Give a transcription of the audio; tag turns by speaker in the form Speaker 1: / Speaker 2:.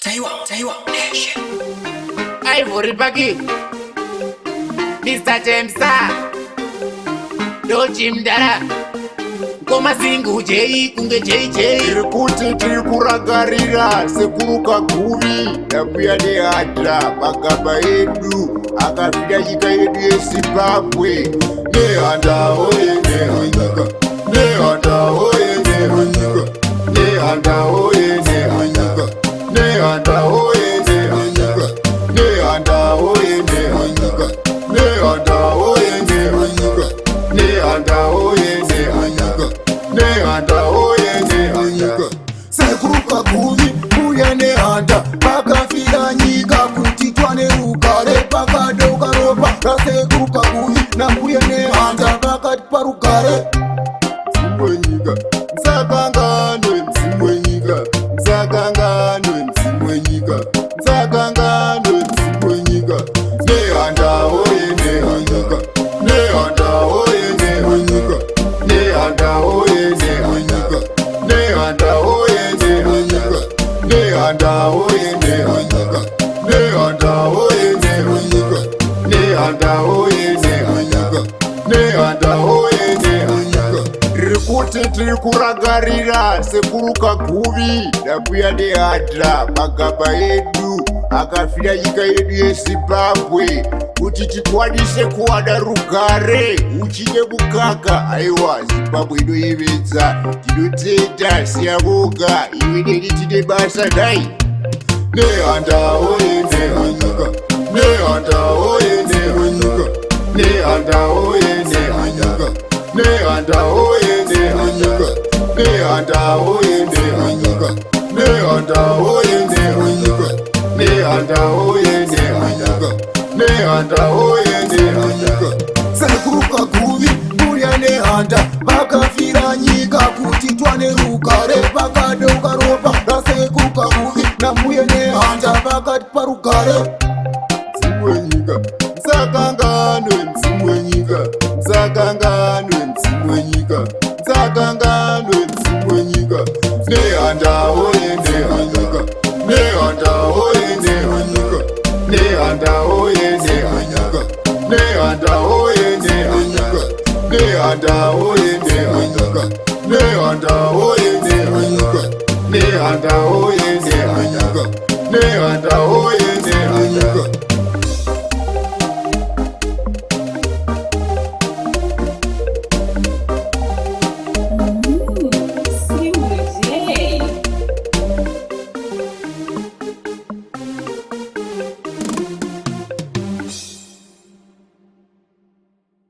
Speaker 1: Taiwa Nation.
Speaker 2: Ivory Baggy, Mr. James Dochi Mdara, Koma Singu J kunge JJ.
Speaker 3: Irikuti tirikuragarira sekuruka guvi Nakuya ne hadra magaba edu Akafida nyika yedu yeZimbabwe Nehanda oye nehanyika Nehanda oye nehanyika Nehanda oye nehanyika Nehanda oye nehanyika Nehanda oye nehanyika Nehanda oye nehanyika Nehanda oye nehanyika Nehanda oye nehanyika Sekuruka guvi uya nehanda Pakafira nyika kuti twane rugare Pakadoka ropa Sekuruka guvi nakuya nehanda Pakati parugare Mzimwe nyika Mzakangano mzimwe nyika Mzakangano mzimwe nyika Mzakangano mzimwe nyika Nehanda oye nehanyika Nehanda oye nehanyika Nehanda oye nehanyika Nehanda oye nehanyika Nehanda oye nehanyika Nehanda oye nehanyika Nehanda oye nehanyika Nehanda oye nehanyika Ririkuti tirikuragarira sekuruka guvi Nakuya nehadra magaba edu Akafira nyika yedu yeZimbabwe Kuti tikwanise kuwana rugare uchine mukaka aiwa Zimbabwe inoyevedza tinotenda siyavoga iwe neni tine basa dai Nehanda oye nehanyika Nehanda oye nehanyika Nehanda oye nehanyika Nehanda oye nehanyika Nehanda oye nehanyika Nehanda oye nehanyika Nehanda oye nehanyika Nehanda oye nehanyika Sekuruka guvi uya nehanda Pakafira nyika kuti twane rugare Pakadoka ropa Sekuruka guvi namuye nehanda Pakati parugare Mzimwe nyika Mzakangano mzimwe nyika Mzakangano mzimwe nyika Mzakangano mzimwe nyika Nehanda oye nehanyika Nehanda oye nehanyika Nehanda oye nehanyika Nehanda oye nehanyika Nehanda oye nehanyika Nehanda oye nehanyika Nehanda oye nehanyika Nehanda